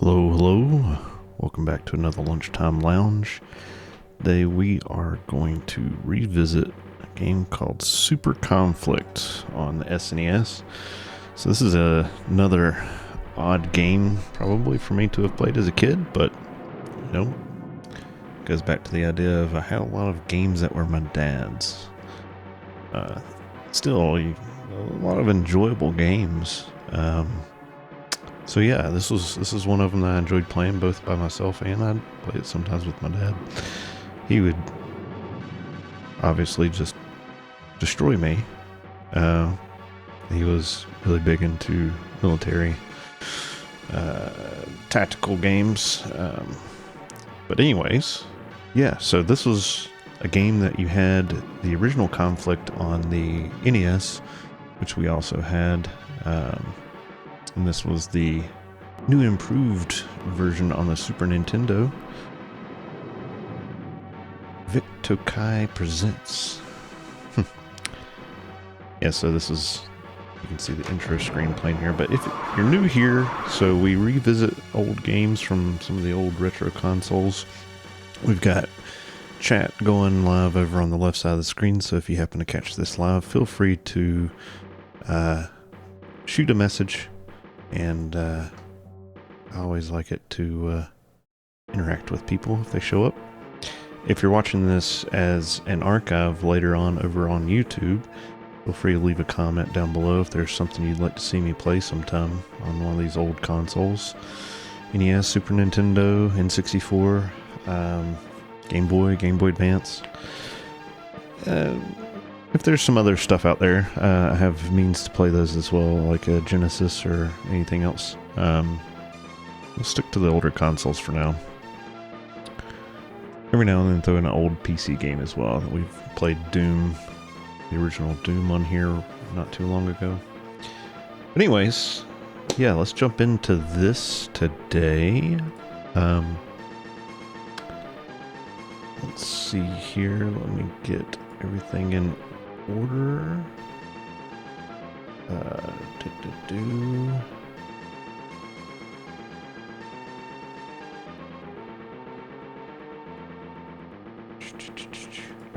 Hello, hello. Welcome back to another Lunchtime Lounge. Today we are going to revisit a game called Super Conflict on the SNES. So this is another odd game probably for me to have played as a kid, but you know, it goes back to the idea of I had a lot of games that were my dad's. Still, a lot of enjoyable games. So yeah, this is one of them that I enjoyed playing both by myself and I'd play it sometimes with my dad. He would obviously just destroy me. He was really big into military tactical games. But anyways, yeah, so this was a game that you had the original Conflict on the NES, which we also had. And this was the new improved version on the Super Nintendo. Victokai Presents. Yeah, so this is, you can see the intro screen playing here, but if you're new here, so we revisit old games from some of the old retro consoles. We've got chat going live over on the left side of the screen, so if you happen to catch this live, feel free to shoot a message. And I always like it to interact with people if they show up. If you're watching this as an archive later on over on YouTube, feel free to leave a comment down below if there's something you'd like to see me play sometime on one of these old consoles. NES, Super Nintendo, N64, Game Boy Advance. If there's some other stuff out there, I have means to play those as well, like a Genesis or anything else. We'll stick to the older consoles for now. Every now and then throw in an old PC game as well. We've played Doom, the original Doom on here not too long ago. But anyways, yeah, let's jump into this today. Let's see here. Let me get everything in order.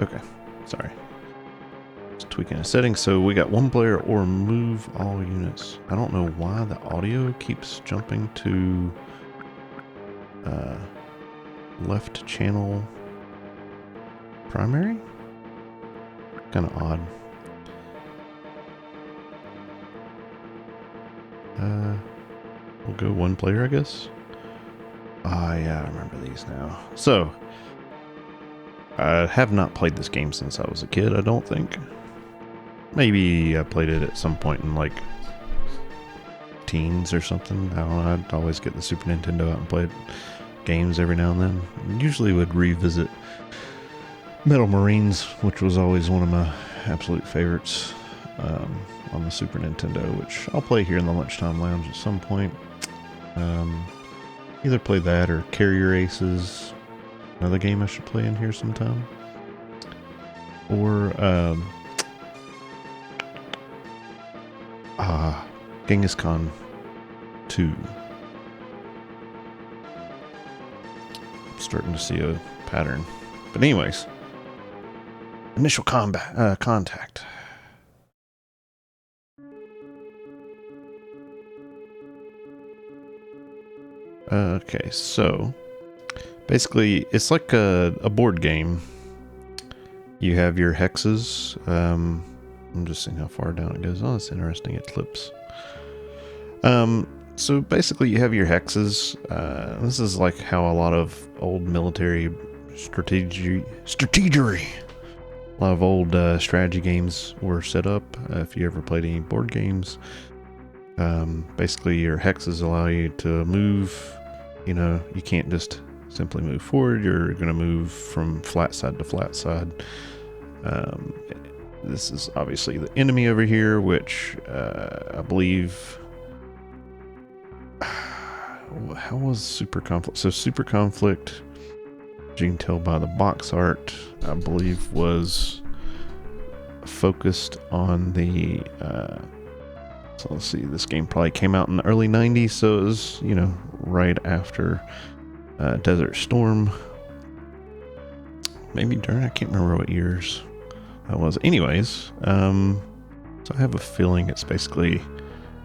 Okay, sorry. Just tweaking a setting. So we got one player or move all units. I don't know why the audio keeps jumping to left channel primary. Kind of odd. We'll go one player, I guess. Ah, yeah, I remember these now. So, I have not played this game since I was a kid, I don't think. Maybe I played it at some point in, like, teens or something. I don't know, I'd always get the Super Nintendo out and play games every now and then. Usually would revisit Metal Marines, which was always one of my absolute favorites on the Super Nintendo, which I'll play here in the Lunchtime Lounge at some point. Either play that or Carrier Aces, another game I should play in here sometime. Or Genghis Khan 2. I'm starting to see a pattern. But anyways, initial combat contact. Okay, so basically it's like a board game. You have your hexes. I'm just seeing how far down it goes. Oh, that's interesting. It flips. So basically you have your hexes. This is like how a lot of old military strategy, a lot of old strategy games were set up. If you ever played any board games, basically your hexes allow you to move. You know, you can't just simply move forward. You're going to move from flat side to flat side. This is obviously the enemy over here, which I believe. How was Super Conflict? So Super Conflict, you can tell by the box art, I believe was focused on the So let's see, this game probably came out in the early 90s, so it was, you know, right after Desert Storm. Maybe during, I can't remember what years that was. Anyways, so I have a feeling it's basically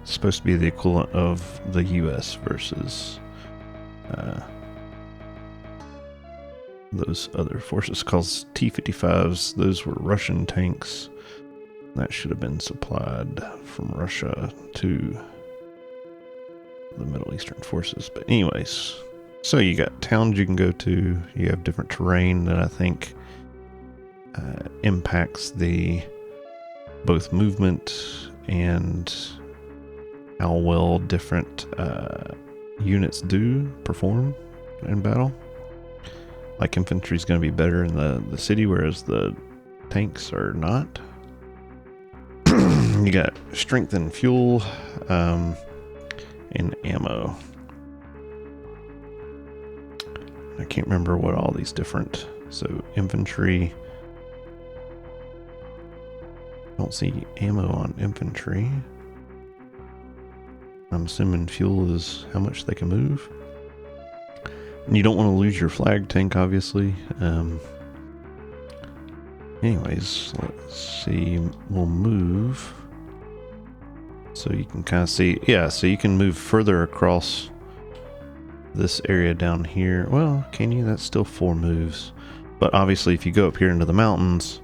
supposed to be the equivalent of the US versus those other forces, called T-55s. Those were Russian tanks that should have been supplied from Russia to the Middle Eastern forces. But anyways, so you got towns you can go to. You have different terrain that I think impacts the both movement and how well different units do perform in battle. Like infantry is going to be better in the city, whereas the tanks are not. You got strength and fuel, and ammo. I can't remember what all these different. So infantry. I don't see ammo on infantry. I'm assuming fuel is how much they can move. And you don't want to lose your flag tank, obviously. Anyways, let's see. We'll move. So you can kind of see, yeah, so you can move further across this area down here. Well, can you? That's still 4 moves. But obviously, if you go up here into the mountains,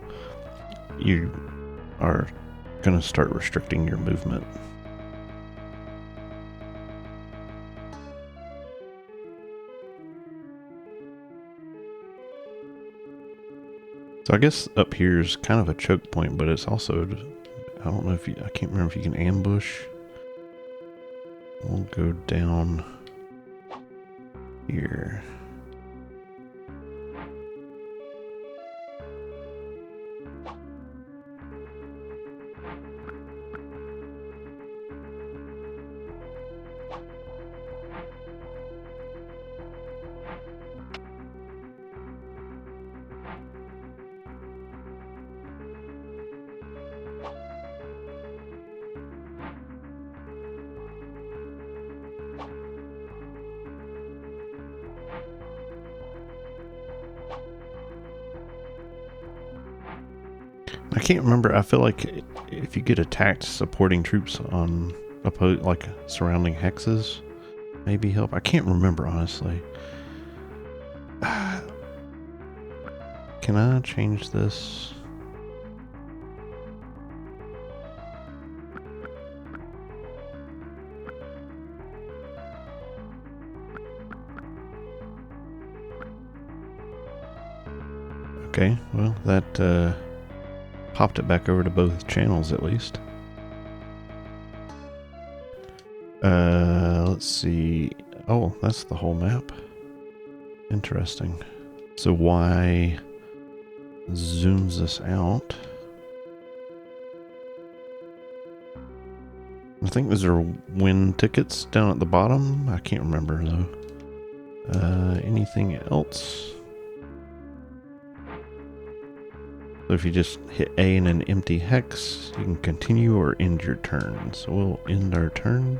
you are going to start restricting your movement. So I guess up here is kind of a choke point, but it's also, I don't know if you, I can't remember if you can ambush. We'll go down here. I can't remember. I feel like if you get attacked, supporting troops on like surrounding hexes maybe help. I can't remember, honestly. Can I change this? Okay, well, that popped it back over to both channels at least. Let's see. Oh, that's the whole map. Interesting. So why zooms this out? I think those are win tickets down at the bottom. I can't remember though. Anything else? So if you just hit A in an empty hex, you can continue or end your turn. So we'll end our turn.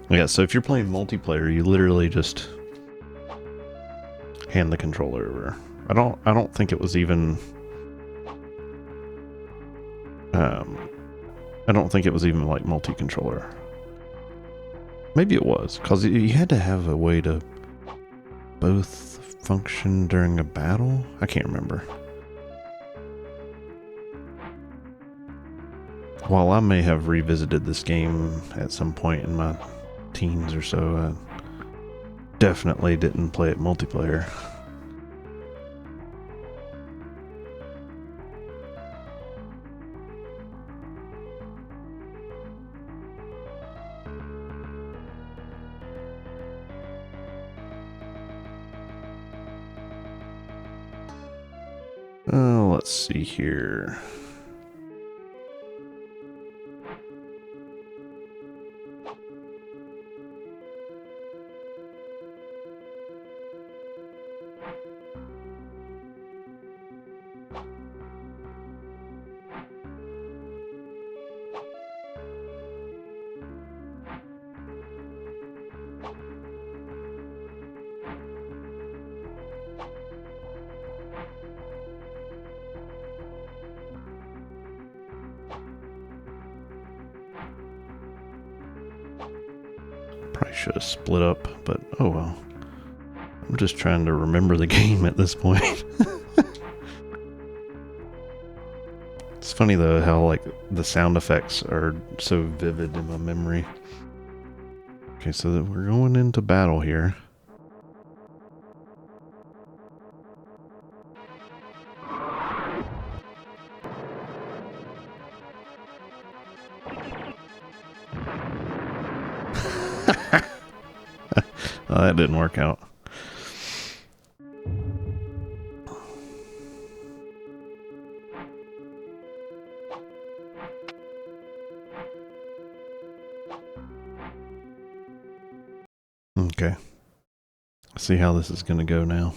Yeah, so if you're playing multiplayer, you literally just hand the controller over. I don't think it was even I don't think it was even like multi-controller. Maybe it was, because you had to have a way to both function during a battle? I can't remember. While I may have revisited this game at some point in my teens or so, I definitely didn't play it multiplayer. Let's see here. Probably should have split up, but oh well. I'm just trying to remember the game at this point. It's funny though how like the sound effects are so vivid in my memory. Okay, so that we're going into battle here. That didn't work out. Okay. Let's see how this is going to go now.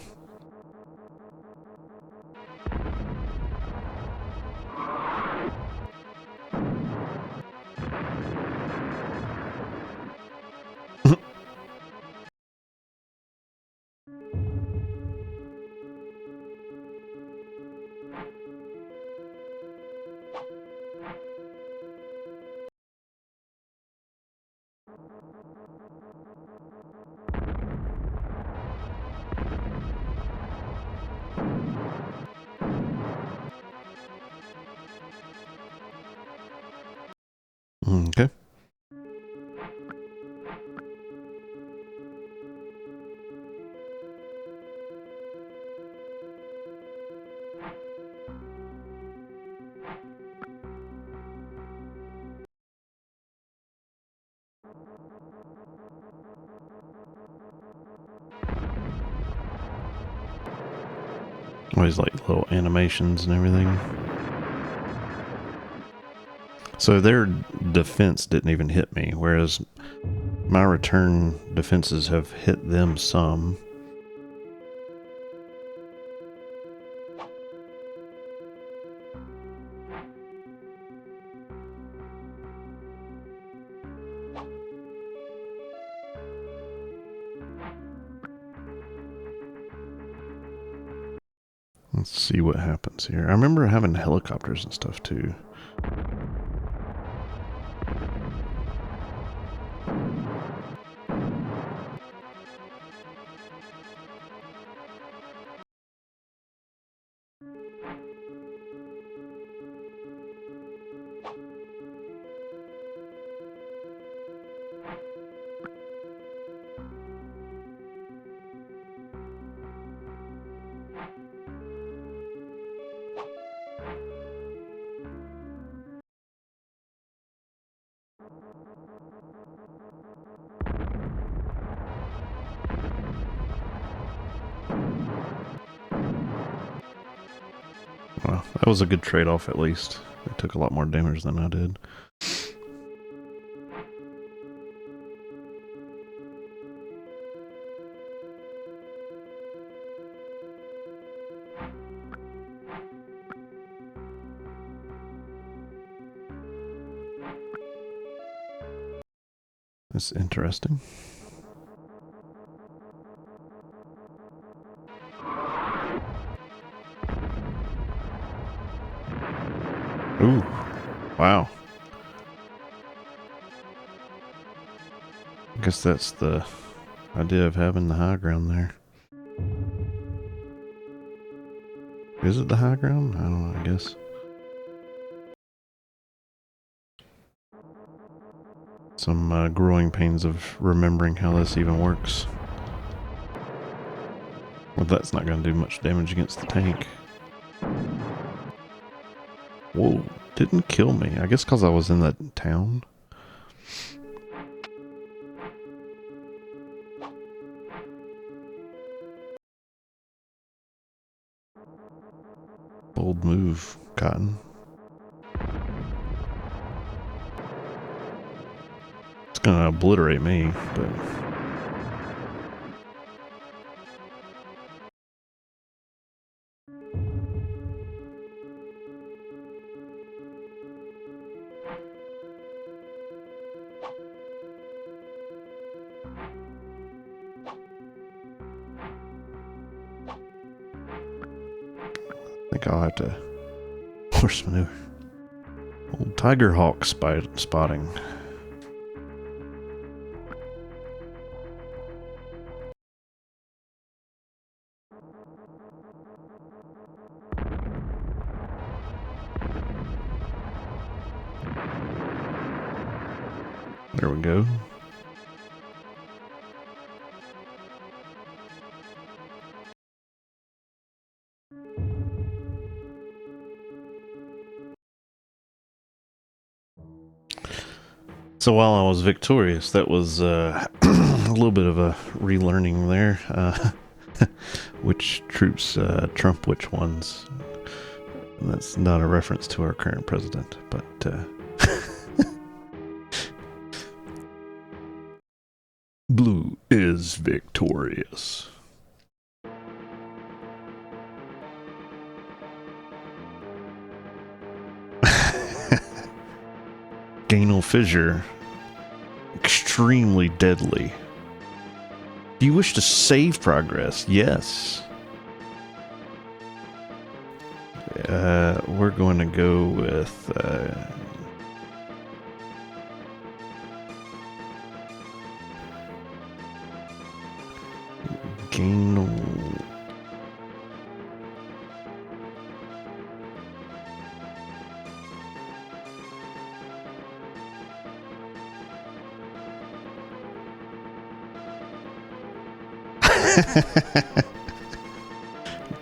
Okay. Always like little animations and everything. So their defense didn't even hit me, whereas my return defenses have hit them some. Let's see what happens here. I remember having helicopters and stuff too. Well, that was a good trade-off at least. They took a lot more damage than I did. That's interesting. Ooh, wow. I guess that's the idea of having the high ground there. Is it the high ground? I don't know, I guess. Some growing pains of remembering how this even works. Well, that's not going to do much damage against the tank. Whoa, didn't kill me. I guess because I was in that town. Bold move, Cotton. It's gonna obliterate me, but... I think I'll have to horse maneuver. Old Tiger Hawk spotting. There we go. So while I was victorious, that was a little bit of a relearning there. Which troops trump which ones. And that's not a reference to our current president, but blue is victorious. Gainal fissure. Extremely deadly. Do you wish to save progress? Yes. We're going to go with gainal.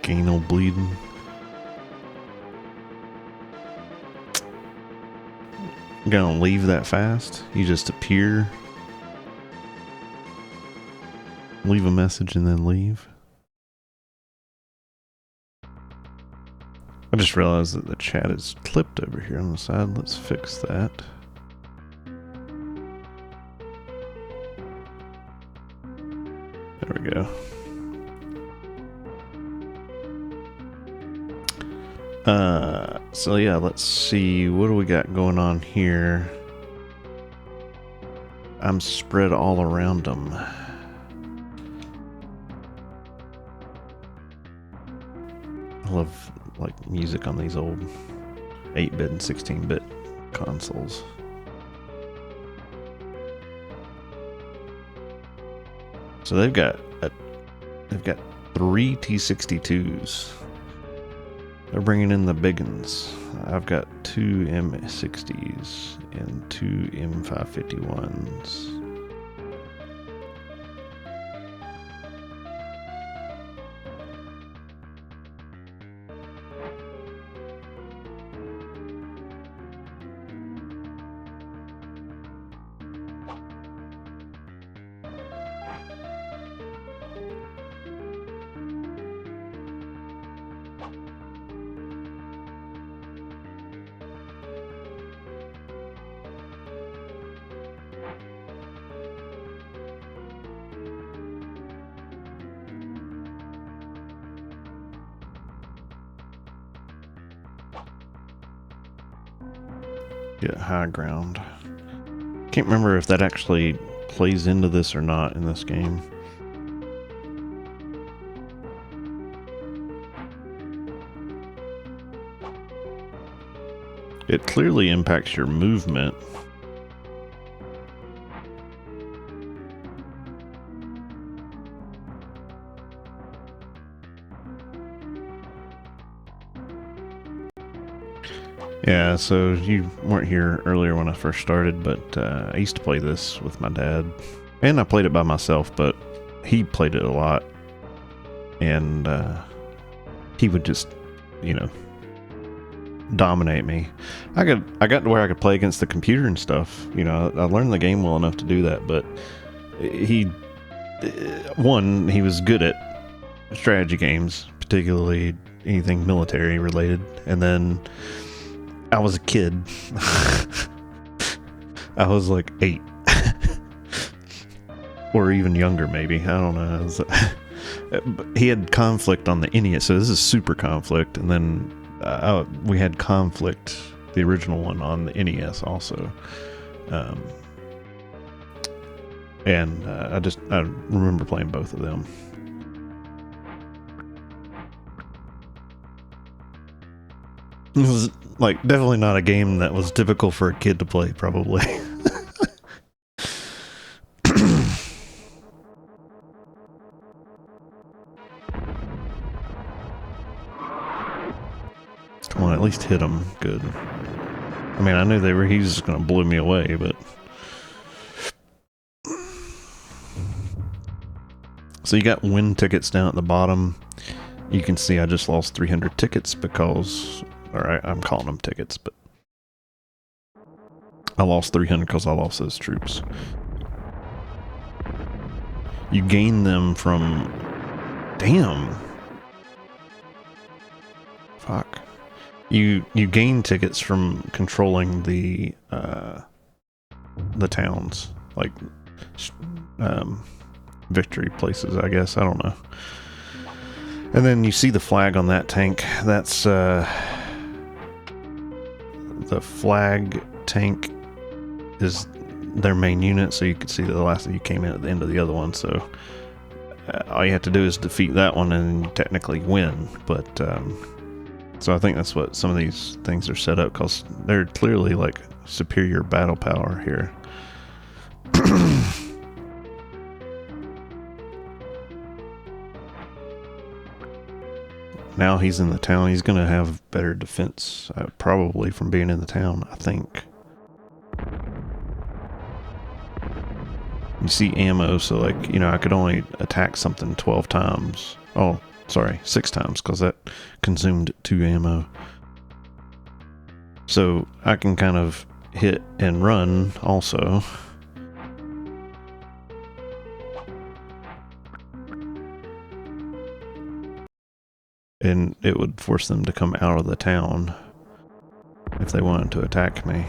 Gainal bleeding. I'm gonna leave that fast. You just appear, leave a message, and then leave. I just realized that the chat is clipped over here on the side. Let's fix that. There we go. So yeah, let's see. What do we got going on here? I'm spread all around them. I love like music on these old 8-bit and 16-bit consoles. So they've got 3 T62s. They're bringing in the big ones. I've got 2 M60s and 2 M551s. Get high ground. Can't remember if that actually plays into this or not in this game. It clearly impacts your movement. Yeah, so you weren't here earlier when I first started, but I used to play this with my dad. And I played it by myself, but he played it a lot. And he would just, dominate me. I got to where I could play against the computer and stuff. I learned the game well enough to do that, but he was good at strategy games, particularly anything military related. And then I was a kid. I was like 8. Or even younger, maybe. I don't know. He had Conflict on the NES, so this is Super Conflict. And then we had Conflict, the original one, on the NES also. And I remember playing both of them. It was definitely not a game that was typical for a kid to play, probably. Come on, at least hit him good. I mean, I knew he was just going to blow me away, but So you got win tickets down at the bottom. You can see I just lost 300 tickets because, I'm calling them tickets, but I lost 300 because I lost those troops. You gain them from... Damn. Fuck. You gain tickets from controlling the towns, like victory places, I guess. I don't know. And then you see the flag on that tank. That's the flag tank is their main unit, so you can see the last you came in at the end of the other one. So all you have to do is defeat that one and you technically win. But so I think that's what some of these things are set up, because they're clearly like superior battle power here. Now he's in the town. He's going to have better defense, probably from being in the town, I think. You see ammo, so like, you know, I could only attack something 12 times. Oh, sorry, 6 times, because that consumed 2 ammo. So I can kind of hit and run also. And it would force them to come out of the town if they wanted to attack me.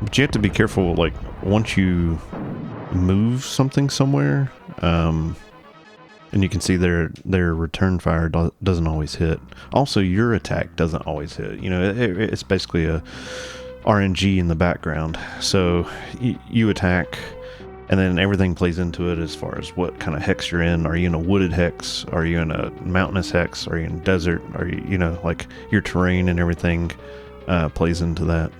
But you have to be careful, like, once you move something somewhere, and you can see their return fire doesn't always hit. Also, your attack doesn't always hit. You know, it's basically a RNG in the background. So you attack, and then everything plays into it as far as what kind of hex you're in. Are you in a wooded hex? Are you in a mountainous hex? Are you in desert? Are you, you know, like your terrain and everything plays into that.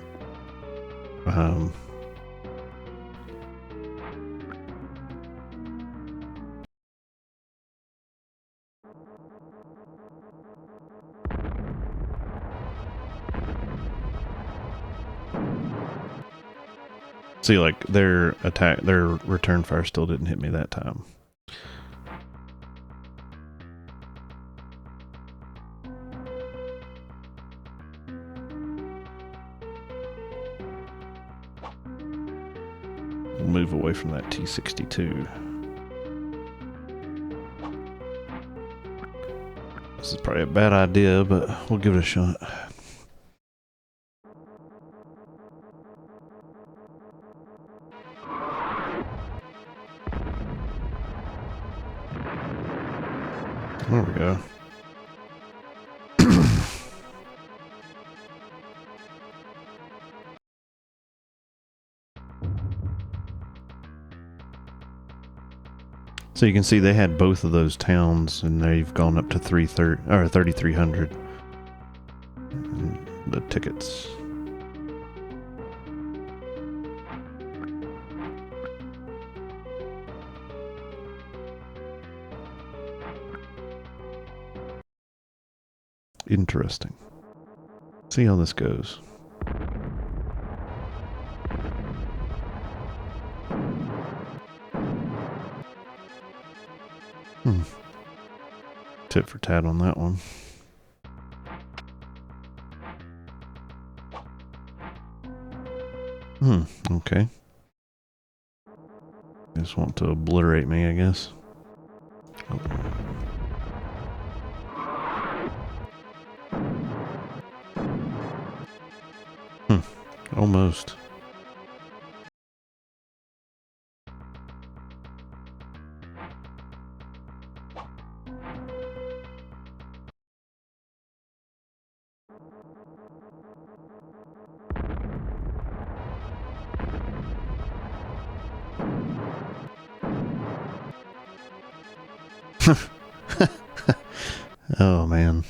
See, like, their return fire still didn't hit me that time. We'll move away from that T-62. This is probably a bad idea, but we'll give it a shot. There we go. So you can see they had both of those towns, and they've gone up to 3,300. The tickets. Interesting. See how this goes. Tit for tat on that one. Okay. Just want to obliterate me, I guess. Almost. Oh man.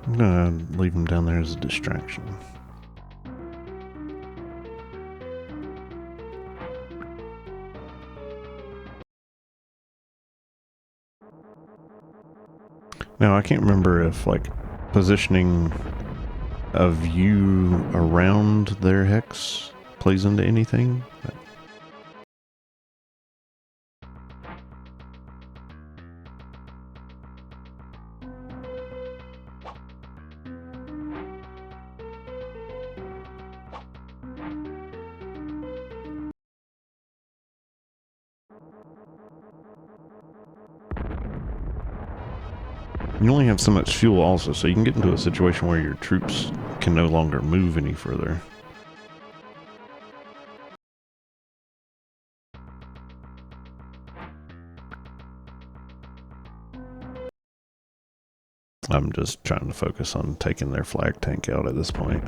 I'm gonna leave him down there as a distraction. Now, I can't remember if, like, positioning a view around their hex plays into anything. But you only have so much fuel also, so you can get into a situation where your troops can no longer move any further. I'm just trying to focus on taking their flag tank out at this point.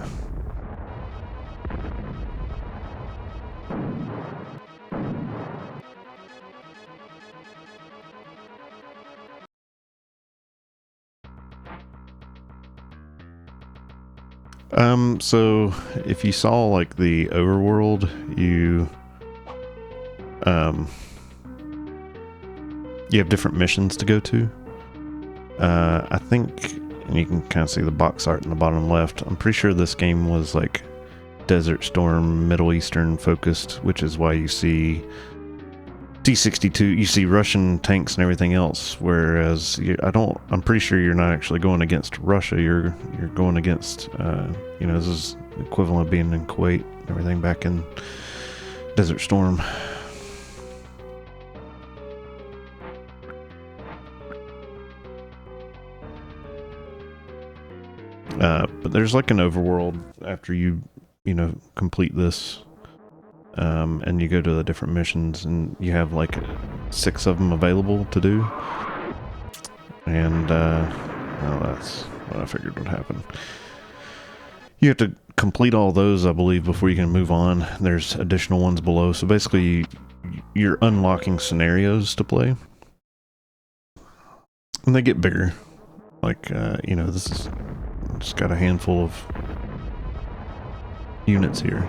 So if you saw like the overworld, you have different missions to go to. I think, and you can kind of see the box art in the bottom left. I'm pretty sure this game was like Desert Storm, Middle Eastern focused, which is why you see T-62, you see Russian tanks and everything else. Whereas I'm pretty sure you're not actually going against Russia. You're going against, this is equivalent of being in Kuwait and everything back in Desert Storm. But there's like an overworld after you complete this, and you go to the different missions, and you have like 6 of them available to do. And that's what I figured would happen. You have to complete all those, I believe, before you can move on. There's additional ones below, so basically you're unlocking scenarios to play, and they get bigger. Like this is just got a handful of units here.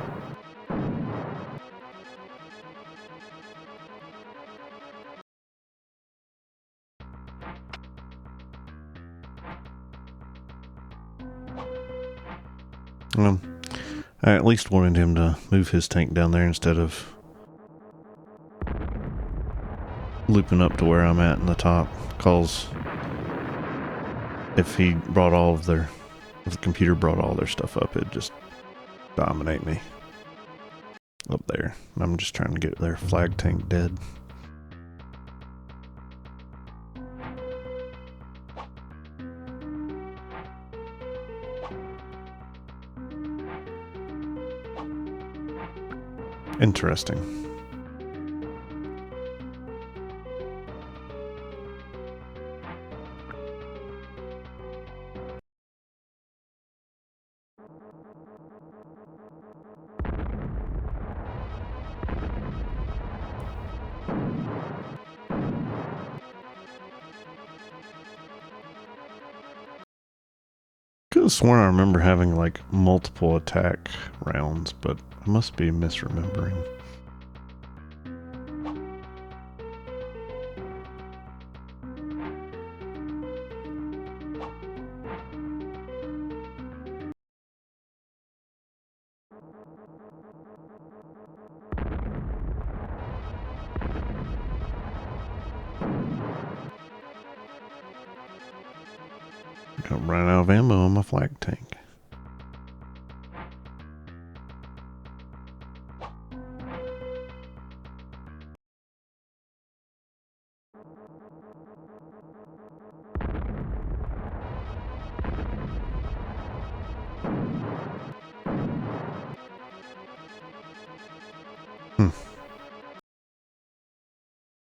I at least wanted him to move his tank down there instead of looping up to where I'm at in the top, because if he brought if the computer brought all their stuff up, it'd just dominate me up there. I'm just trying to get their flag tank dead. Interesting. Could have sworn I remember having like multiple attack rounds, but I must be misremembering. I'm running out of ammo on my flag tank.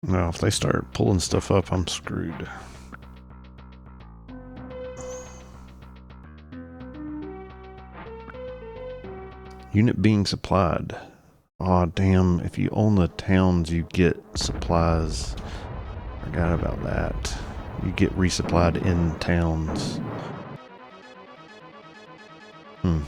Now, if they start pulling stuff up, I'm screwed. Unit being supplied. Aw, damn. If you own the towns, you get supplies. Forgot about that. You get resupplied in towns. Hmm.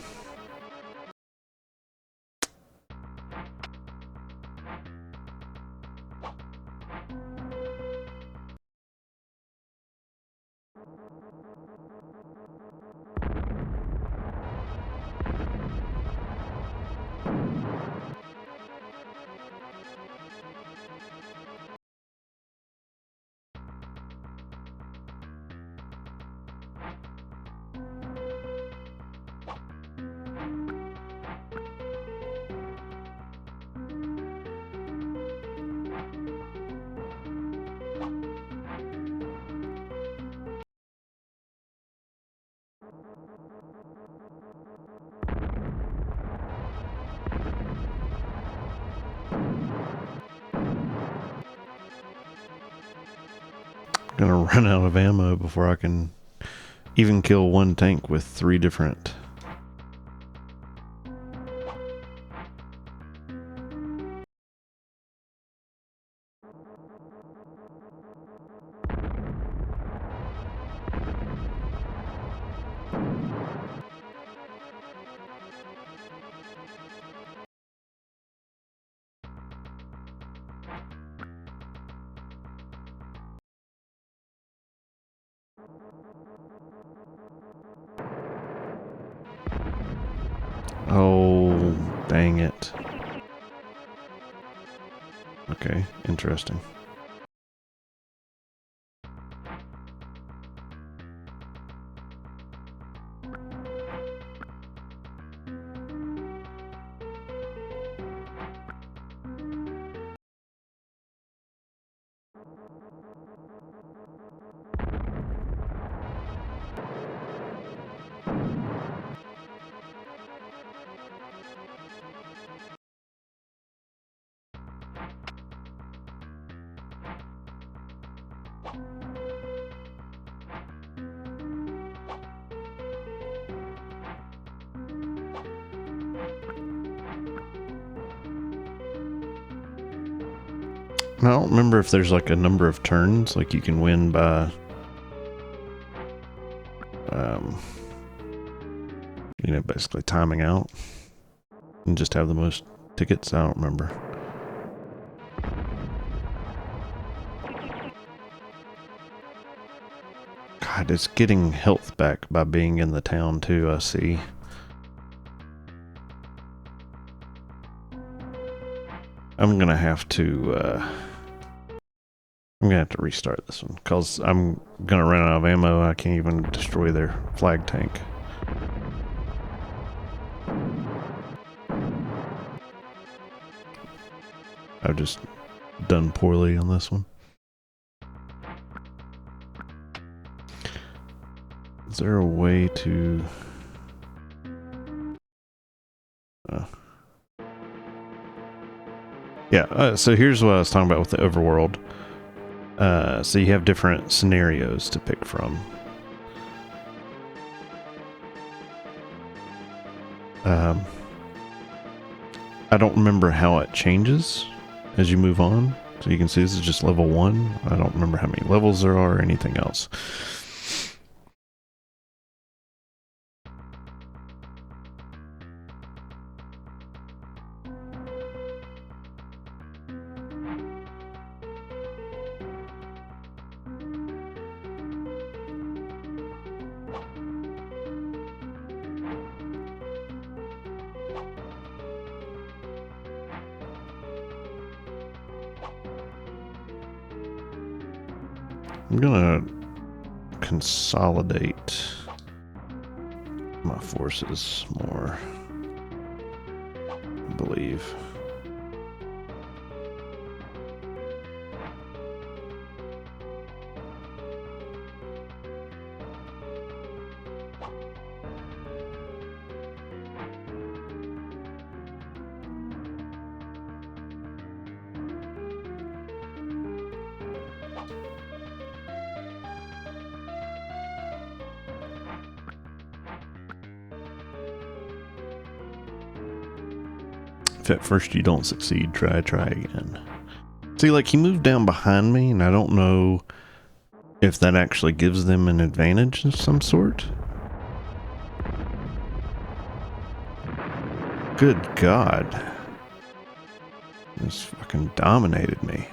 Gonna run out of ammo before I can even kill one tank with 3 different. Oh, dang it. Okay, interesting. I don't remember if there's like a number of turns, like you can win by, basically timing out and just have the most tickets. I don't remember. God, it's getting health back by being in the town too, I see. I'm gonna have to restart this one because I'm gonna run out of ammo. I can't even destroy their flag tank. I've just done poorly on this one. Is there a way to... so here's what I was talking about with the overworld. So you have different scenarios to pick from. I don't remember how it changes as you move on. So you can see this is just level 1. I don't remember how many levels there are or anything else. I'm gonna consolidate my forces more, I believe. If at first you don't succeed, try again. See, like, he moved down behind me, and I don't know if that actually gives them an advantage of some sort. Good God. This fucking dominated me.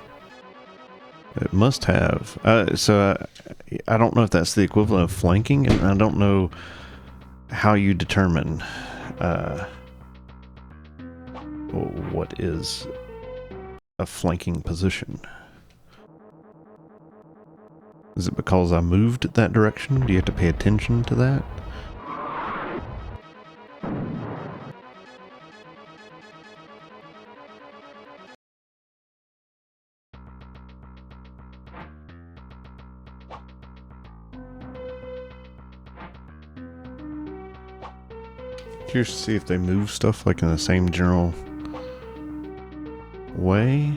It must have. I don't know if that's the equivalent of flanking, and I don't know how you determine what is a flanking position. Is it because I moved that direction? Do you have to pay attention to that? Curious to see if they move stuff like in the same general way.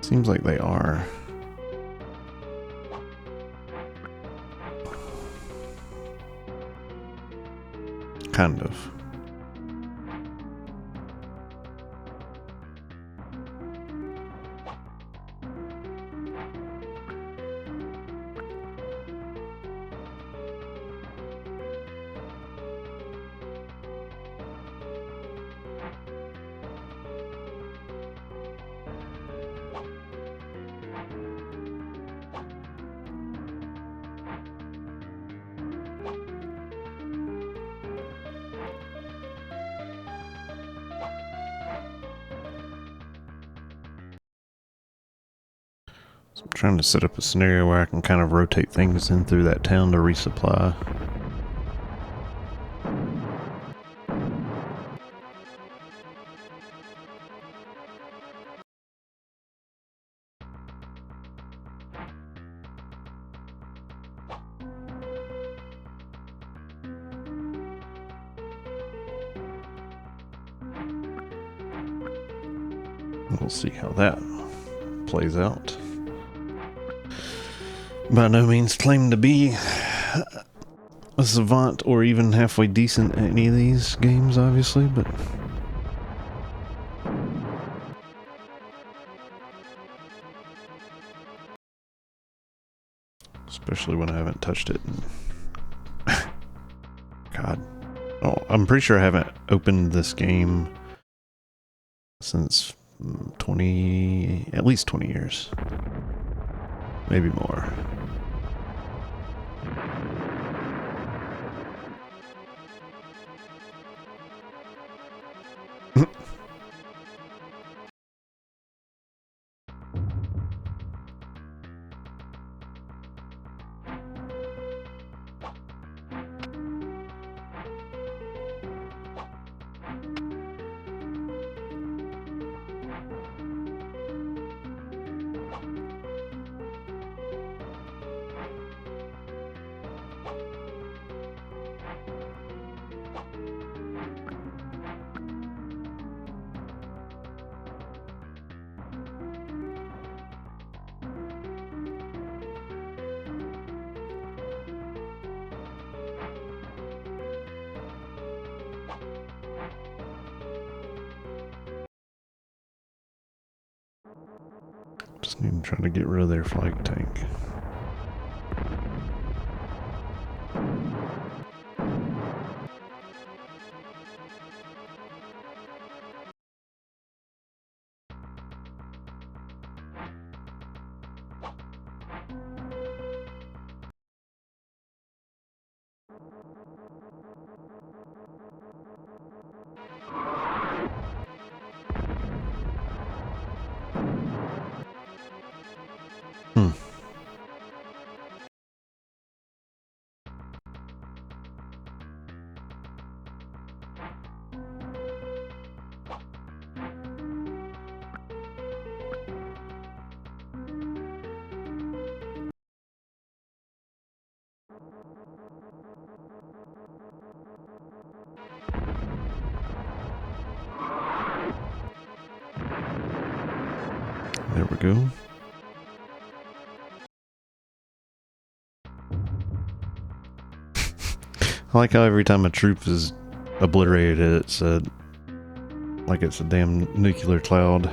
Seems like they are. Kind of. I'm trying to set up a scenario where I can kind of rotate things in through that town to resupply. We'll see how that plays out. By no means claim to be a savant or even halfway decent at any of these games, obviously, but especially when I haven't touched it. God. Oh, I'm pretty sure I haven't opened this game since at least 20 years. Maybe more. Just need to try to get rid of their flag tank. There we go. I like how every time a troop is obliterated, it's like it's a damn nuclear cloud.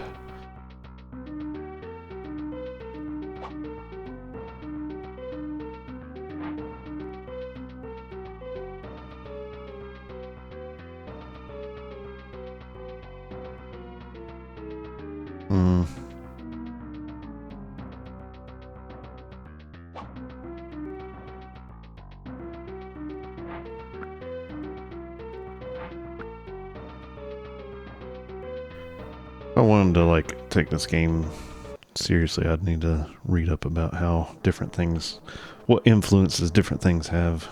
Mm. If I wanted to like take this game seriously, I'd need to read up about how different things, what influences different things have.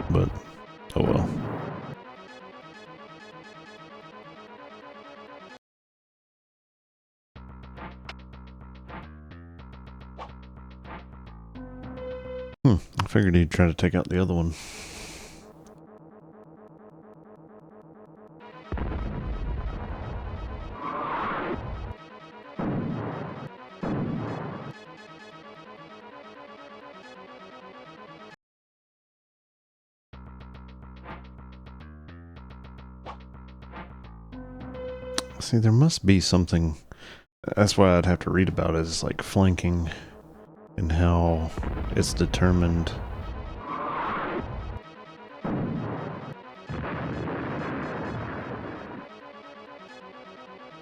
But, oh well. I figured he'd try to take out the other one. See, there must be something. That's why I'd have to read about it, is like flanking and how it's determined.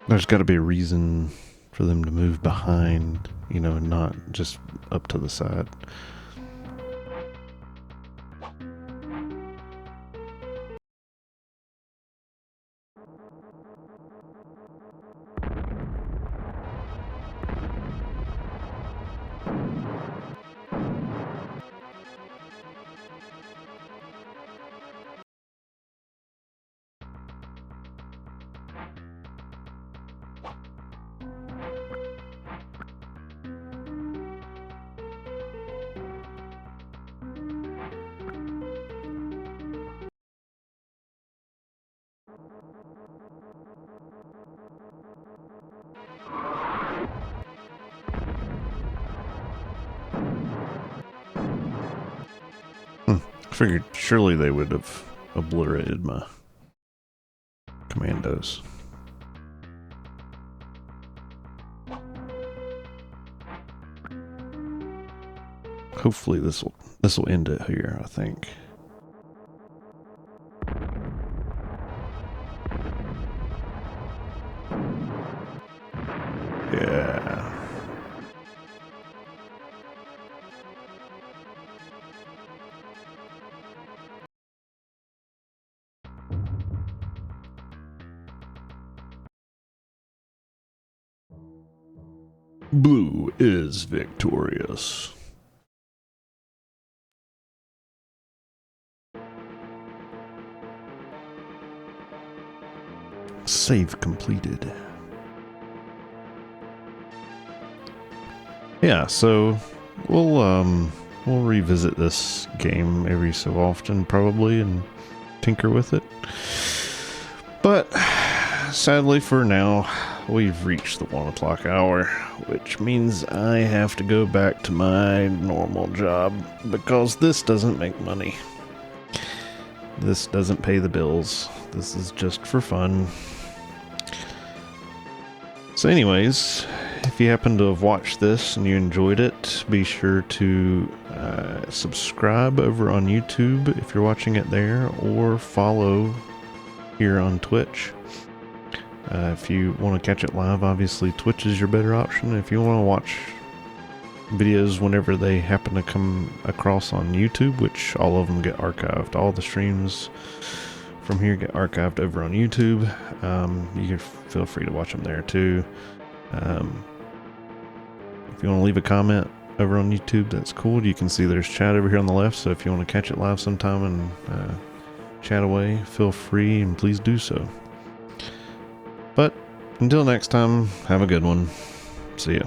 There's got to be a reason for them to move behind, you know, and not just up to the side. Figured surely they would have obliterated my commandos. Hopefully this will end it here, I think. Yeah. Blue is victorious. Save completed. Yeah, so we'll revisit this game every so often probably and tinker with it. But sadly for now, we've reached the 1 o'clock hour, which means I have to go back to my normal job because this doesn't make money. This doesn't pay the bills. This is just for fun. So anyways, if you happen to have watched this and you enjoyed it, be sure to subscribe over on YouTube if you're watching it there, or follow here on Twitch. If you want to catch it live, obviously Twitch is your better option. If you want to watch videos whenever they happen to come across on YouTube, which all of them get archived, all the streams from here get archived over on YouTube. You can feel free to watch them there too. If you want to leave a comment over on YouTube, that's cool. You can see there's chat over here on the left, so if you want to catch it live sometime and chat away, feel free and please do so. But until next time, have a good one. See ya.